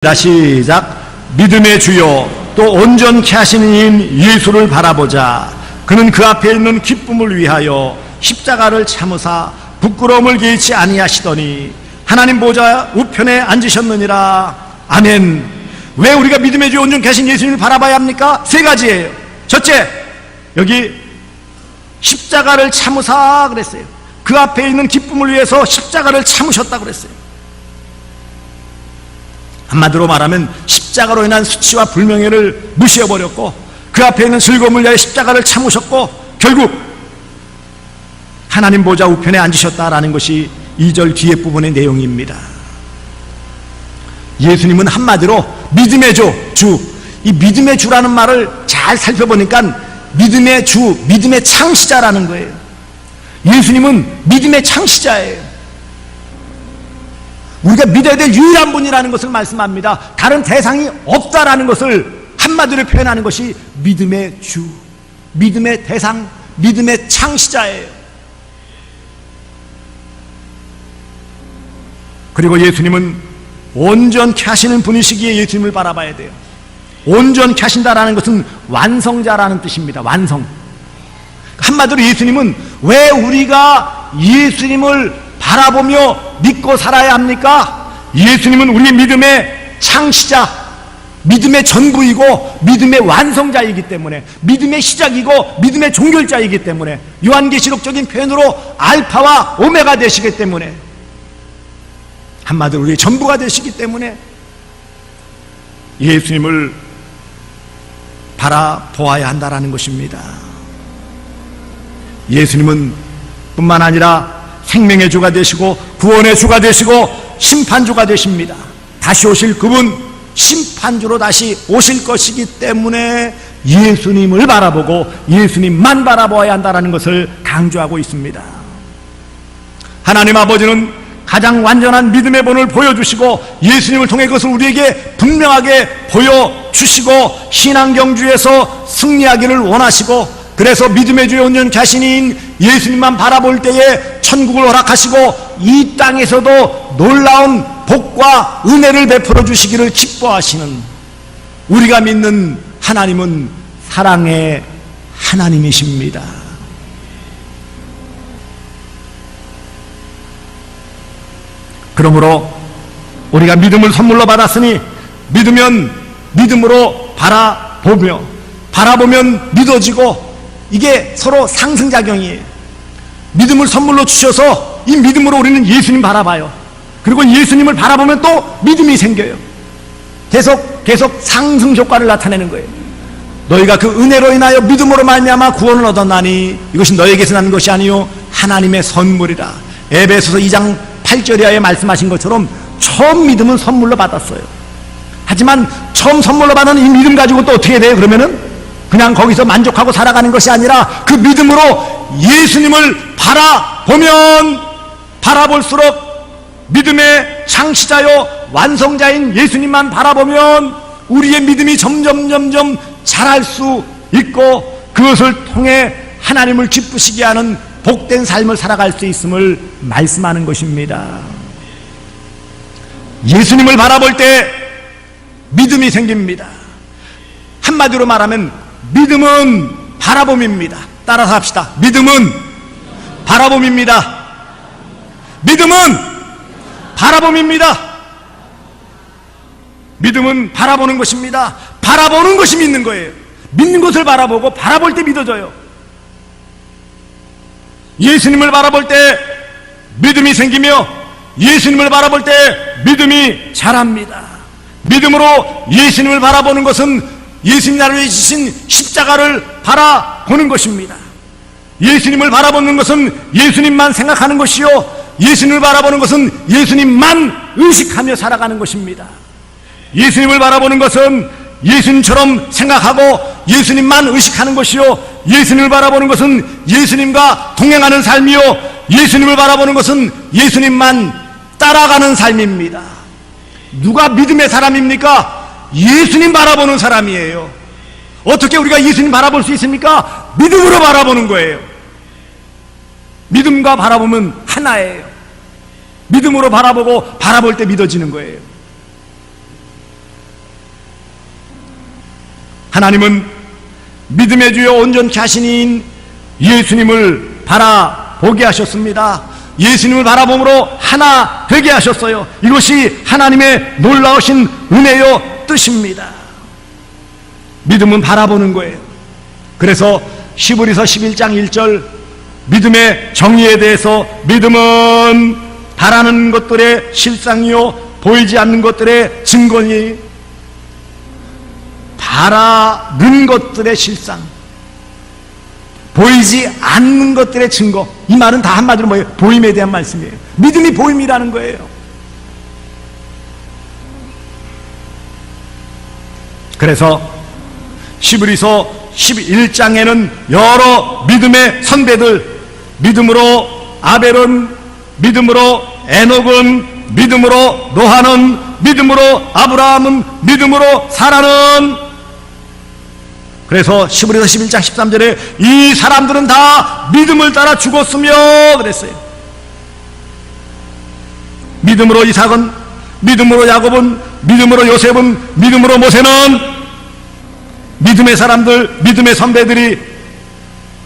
시작. 믿음의 주요 또 온전케 하시는 이인 예수를 바라보자. 그는 그 앞에 있는 기쁨을 위하여 십자가를 참으사 부끄러움을 개의치 아니하시더니 하나님 보좌 우편에 앉으셨느니라. 아멘. 왜 우리가 믿음의 주요 온전케 하신 예수님을 바라봐야 합니까? 세 가지예요. 첫째, 여기 십자가를 참으사 그랬어요. 그 앞에 있는 기쁨을 위해서 십자가를 참으셨다 그랬어요. 한마디로 말하면 십자가로 인한 수치와 불명예를 무시해버렸고 그 앞에 있는 즐거움을 위하여 십자가를 참으셨고 결국 하나님 보좌 우편에 앉으셨다라는 것이 2절 뒤에 부분의 내용입니다. 예수님은 한마디로 믿음의 주, 이 믿음의 주라는 말을 잘 살펴보니까 믿음의 주, 믿음의 창시자라는 거예요. 예수님은 믿음의 창시자예요. 우리가 믿어야 될 유일한 분이라는 것을 말씀합니다. 다른 대상이 없다라는 것을 한마디로 표현하는 것이 믿음의 주, 믿음의 대상, 믿음의 창시자예요. 그리고 예수님은 온전케 하시는 분이시기에 예수님을 바라봐야 돼요. 온전케 하신다라는 것은 완성자라는 뜻입니다. 완성. 한마디로 예수님은 왜 우리가 예수님을 바라보며 믿고 살아야 합니까? 예수님은 우리 믿음의 창시자, 믿음의 전부이고 믿음의 완성자이기 때문에, 믿음의 시작이고 믿음의 종결자이기 때문에, 요한계시록적인 표현으로 알파와 오메가 되시기 때문에, 한마디로 우리의 전부가 되시기 때문에 예수님을 바라보아야 한다는 것입니다. 예수님은 뿐만 아니라 생명의 주가 되시고 구원의 주가 되시고 심판주가 되십니다. 다시 오실 그분, 심판주로 다시 오실 것이기 때문에 예수님을 바라보고 예수님만 바라보아야 한다는 것을 강조하고 있습니다. 하나님 아버지는 가장 완전한 믿음의 본을 보여주시고 예수님을 통해 그것을 우리에게 분명하게 보여주시고 신앙경주에서 승리하기를 원하시고, 그래서 믿음의 주의 온전케 하시는 예수님만 바라볼 때에 천국을 허락하시고 이 땅에서도 놀라운 복과 은혜를 베풀어 주시기를 기뻐하시는, 우리가 믿는 하나님은 사랑의 하나님이십니다. 그러므로 우리가 믿음을 선물로 받았으니 믿으면 믿음으로 바라보며, 바라보면 믿어지고, 이게 서로 상승작용이에요. 믿음을 선물로 주셔서 이 믿음으로 우리는 예수님 바라봐요. 그리고 예수님을 바라보면 또 믿음이 생겨요. 계속 상승 효과를 나타내는 거예요. 너희가 그 은혜로 인하여 믿음으로 말미암아 구원을 얻었나니 이것이 너에게서 나는 것이 아니요 하나님의 선물이라. 에베소서 2장 8절에 말씀하신 것처럼 처음 믿음은 선물로 받았어요. 하지만 처음 선물로 받은 이 믿음 가지고 또 어떻게 돼요? 그러면은 그냥 거기서 만족하고 살아가는 것이 아니라 그 믿음으로 예수님을 바라보면 바라볼수록 믿음의 창시자요 완성자인 예수님만 바라보면 우리의 믿음이 점점 자랄 수 있고 그것을 통해 하나님을 기쁘시게 하는 복된 삶을 살아갈 수 있음을 말씀하는 것입니다. 예수님을 바라볼 때 믿음이 생깁니다. 한마디로 말하면 믿음은 바라봄입니다. 따라서 합시다. 믿음은 바라봄입니다. 믿음은 바라봄입니다. 믿음은 바라보는 것입니다. 바라보는 것이 믿는 거예요. 믿는 것을 바라보고 바라볼 때 믿어져요. 예수님을 바라볼 때 믿음이 생기며 예수님을 바라볼 때 믿음이 자랍니다. 믿음으로 예수님을 바라보는 것은 예수님 나를 위해 지신 십자가를 바라보는 것입니다. 예수님을 바라보는 것은 예수님만 생각하는 것이요 예수님을 바라보는 것은 예수님만 의식하며 살아가는 것입니다. 예수님을 바라보는 것은 예수님처럼 생각하고 예수님만 의식하는 것이요 예수님을 바라보는 것은 예수님과 동행하는 삶이요 예수님을 바라보는 것은 예수님만 따라가는 삶입니다. 누가 믿음의 사람입니까? 예수님 바라보는 사람이에요. 어떻게 우리가 예수님 바라볼 수 있습니까? 믿음으로 바라보는 거예요. 믿음과 바라보면 하나예요. 믿음으로 바라보고 바라볼 때 믿어지는 거예요. 하나님은 믿음의 주요 온전케 하시니 예수님을 바라보게 하셨습니다. 예수님을 바라봄으로 하나 되게 하셨어요. 이것이 하나님의 놀라우신 은혜요 뜻입니다. 믿음은 바라보는 거예요. 그래서 히브리서 11장 1절 믿음의 정의에 대해서 믿음은 바라는 것들의 실상이요 보이지 않는 것들의 증거니 바라는 것들의 실상 보이지 않는 것들의 증거 이 말은 다 한마디로 뭐예요? 보임에 대한 말씀이에요. 믿음이 보임이라는 거예요. 그래서 히브리서 11장에는 여러 믿음의 선배들 믿음으로 아벨은 믿음으로 에녹은 믿음으로 노아는 믿음으로 아브라함은 믿음으로 사라는 그래서 히브리서 11장 13절에 이 사람들은 다 믿음을 따라 죽었으며 그랬어요. 믿음으로 이삭은 믿음으로 야곱은 믿음으로 요셉은 믿음으로 모세는 믿음의 사람들 믿음의 선배들이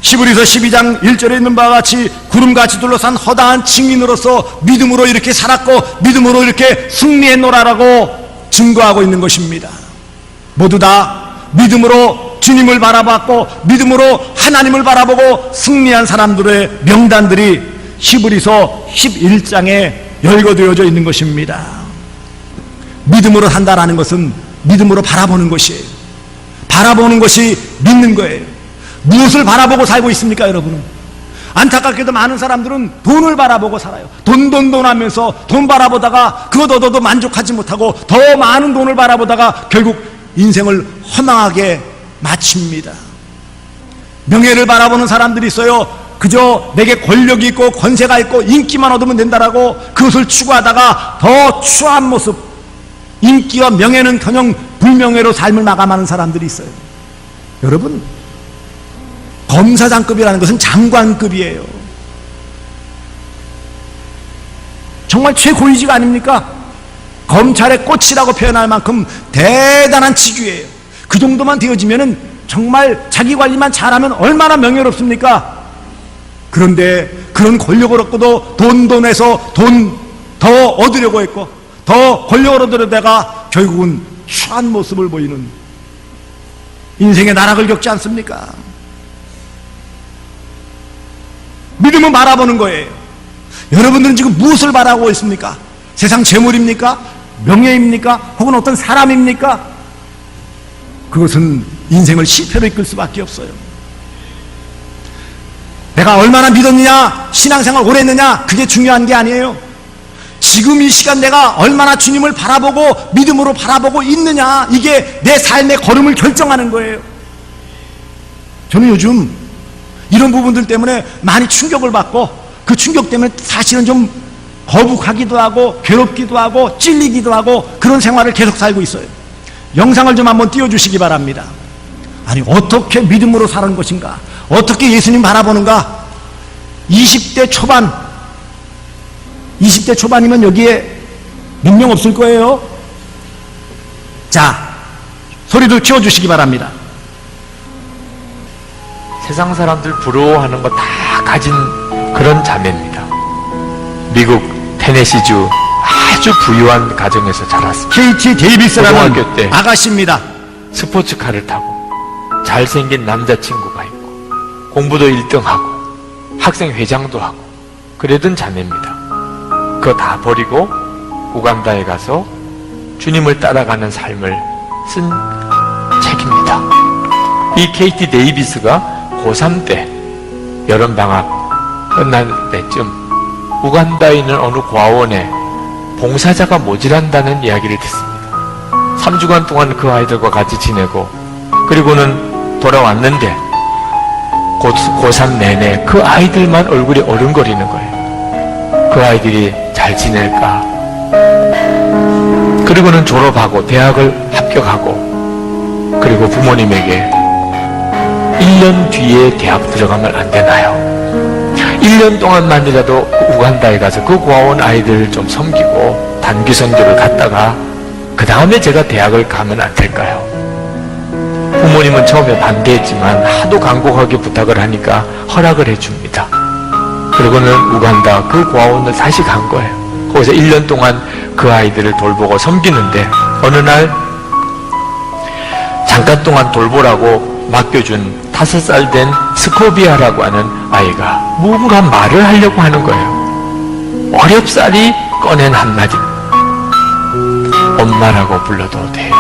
히브리서 12장 1절에 있는 바와 같이 구름같이 둘러싼 허다한 증인으로서 믿음으로 이렇게 살았고 믿음으로 이렇게 승리했노라라고 증거하고 있는 것입니다. 모두 다 믿음으로 주님을 바라봤고 믿음으로 하나님을 바라보고 승리한 사람들의 명단들이 히브리서 11장에 열거되어져 있는 것입니다. 믿음으로 산다라는 것은 믿음으로 바라보는 것이에요. 바라보는 것이 믿는 거예요. 무엇을 바라보고 살고 있습니까, 여러분은? 안타깝게도 많은 사람들은 돈을 바라보고 살아요. 돈 하면서 돈 바라보다가 그것 얻어도 만족하지 못하고 더 많은 돈을 바라보다가 결국 인생을 허망하게 마칩니다. 명예를 바라보는 사람들이 있어요. 그저 내게 권력이 있고 권세가 있고 인기만 얻으면 된다라고 그것을 추구하다가 더 추한 모습, 인기와 명예는커녕 불명예로 삶을 마감하는 사람들이 있어요. 여러분, 검사장급이라는 것은 장관급이에요. 정말 최고위직 아닙니까? 검찰의 꽃이라고 표현할 만큼 대단한 직위예요. 그 정도만 되어지면은 정말 자기 관리만 잘하면 얼마나 명예롭습니까? 그런데 그런 권력을 얻고도 돈에서 돈 더 얻으려고 했고 더 권력을 얻으려다가 결국은 추한 모습을 보이는 인생의 나락을 겪지 않습니까? 믿음은 바라보는 거예요. 여러분들은 지금 무엇을 바라보고 있습니까? 세상 재물입니까? 명예입니까? 혹은 어떤 사람입니까? 그것은 인생을 실패로 이끌 수밖에 없어요. 내가 얼마나 믿었느냐, 신앙생활 오래 했느냐, 그게 중요한 게 아니에요. 지금 이 시간 내가 얼마나 주님을 바라보고 믿음으로 바라보고 있느냐, 이게 내 삶의 걸음을 결정하는 거예요. 저는 요즘 이런 부분들 때문에 많이 충격을 받고 그 충격 때문에 사실은 좀 거북하기도 하고 괴롭기도 하고 찔리기도 하고 그런 생활을 계속 살고 있어요. 영상을 좀 한번 띄워주시기 바랍니다. 아니, 어떻게 믿음으로 사는 것인가? 어떻게 예수님 바라보는가? 20대 초반이면 여기에 몇 명 없을 거예요. 자, 소리도 키워주시기 바랍니다. 세상 사람들 부러워하는 거 다 가진 그런 자매입니다. 미국 테네시주 아주 부유한 가정에서 자랐습니다. KT 데이비스라는 고등학교 때 아가씨입니다. 스포츠카를 타고 잘생긴 남자친구가 있고 공부도 1등하고 학생 회장도 하고 그러던 자매입니다. 그거 다 버리고 우간다에 가서 주님을 따라가는 삶을 쓴 책입니다. 이 KT 데이비스가 고3 때 여름방학 끝날 때쯤 우간다에 있는 어느 고아원에 봉사자가 모자란다는 이야기를 듣습니다. 3주간 동안 그 아이들과 같이 지내고 그리고는 돌아왔는데 고3 내내 그 아이들만 얼굴이 어른거리는 거예요. 그 아이들이 잘 지낼까? 그리고는 졸업하고 대학을 합격하고 그리고 부모님에게 1년 뒤에 대학 들어가면 안 되나요? 1년 동안만이라도 우간다에 가서 그 고아원 아이들을 좀 섬기고 단기 선교를 갔다가 그 다음에 제가 대학을 가면 안 될까요? 부모님은 처음에 반대했지만 하도 간곡하게 부탁을 하니까 허락을 해줍니다. 그리고는 우간다 그 고아원을 다시 간 거예요. 거기서 1년 동안 그 아이들을 돌보고 섬기는데 어느 날 잠깐 동안 돌보라고 맡겨준 5살 된 스코비아라고 하는 아이가 뭔가 말을 하려고 하는 거예요. 어렵사리 꺼낸 한마디, 엄마라고 불러도 돼요.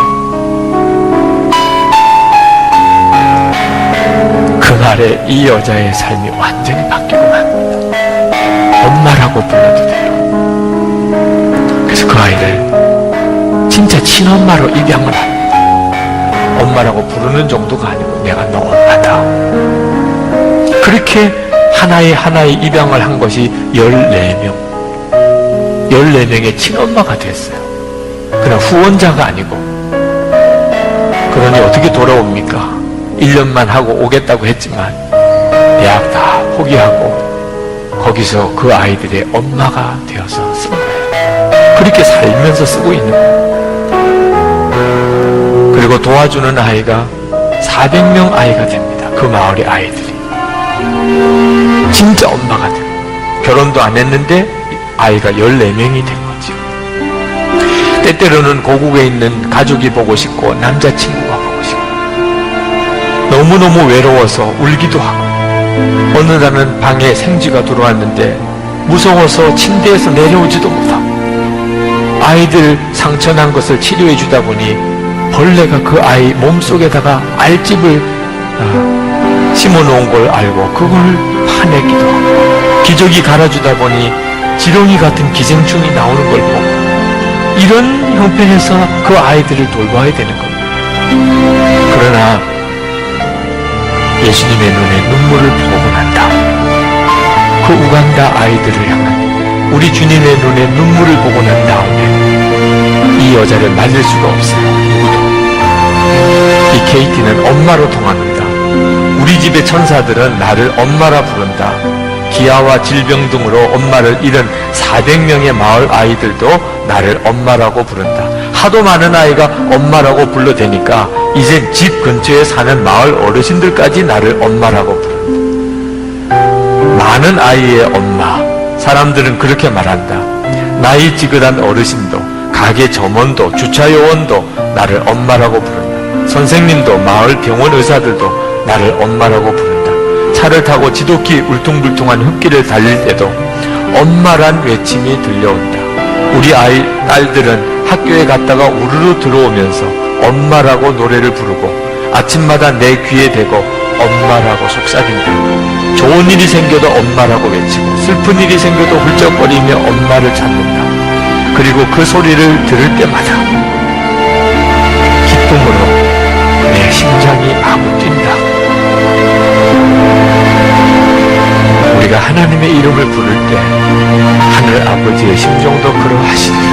그 말에 이 여자의 삶이 완전히 바뀌고 맙니다. 엄마라고 불러도 돼요. 그래서 그 아이를 진짜 친엄마로 입양을 합니다. 엄마라고 부르는 정도가 아니고 내가 너 엄마다. 그렇게 하나의 입양을 한 것이 14명. 14명의 친엄마가 됐어요. 그냥 후원자가 아니고. 그러니 어떻게 돌아옵니까? 1년만 하고 오겠다고 했지만 대학 다 포기하고 거기서 그 아이들의 엄마가 되어서 쓴 거예요. 그렇게 살면서 쓰고 있는 거예요. 그리고 도와주는 아이가 400명 아이가 됩니다. 그 마을의 아이들이. 진짜 엄마가 돼요. 결혼도 안 했는데 아이가 14명이 된 거죠. 때때로는 고국에 있는 가족이 보고 싶고 남자친구가 보고 싶고 너무너무 외로워서 울기도 하고 어느 날은 방에 생쥐가 들어왔는데 무서워서 침대에서 내려오지도 못하고 아이들 상처난 것을 치료해 주다 보니 벌레가 그 아이 몸속에다가 알집을 심어놓은 걸 알고 그걸 파내기도 하고 기저귀 갈아주다 보니 지렁이 같은 기생충이 나오는 걸 보고 이런 형편에서 그 아이들을 돌봐야 되는 겁니다. 그러나 예수님의 눈에 눈물을 보고 난 다음 그 우간다 아이들을 향한 우리 주님의 눈에 눈물을 보고 난 다음에 이 여자를 말릴 수가 없어요. 누구도. 이 케이티는 엄마로 통합니다. 우리 집의 천사들은 나를 엄마라 부른다. 기아와 질병 등으로 엄마를 잃은 400명의 마을 아이들도 나를 엄마라고 부른다. 하도 많은 아이가 엄마라고 불러대니까 이젠 집 근처에 사는 마을 어르신들까지 나를 엄마라고 부른다. 많은 아이의 엄마. 사람들은 그렇게 말한다. 나이 지긋한 어르신도 가게 점원도 주차요원도 나를 엄마라고 부른다. 선생님도 마을 병원 의사들도 나를 엄마라고 부른다. 차를 타고 지독히 울퉁불퉁한 흙길을 달릴 때도 엄마란 외침이 들려온다. 우리 아이 딸들은 학교에 갔다가 우르르 들어오면서 엄마라고 노래를 부르고 아침마다 내 귀에 대고 엄마라고 속삭인다. 좋은 일이 생겨도 엄마라고 외치고 슬픈 일이 생겨도 훌쩍거리며 엄마를 찾는다. 그리고 그 소리를 들을 때마다 기쁨으로 내 심장이 마구 뛴다. 우리가 하나님의 이름을 부를 때 하늘 아버지의 심정도 그러하시리라.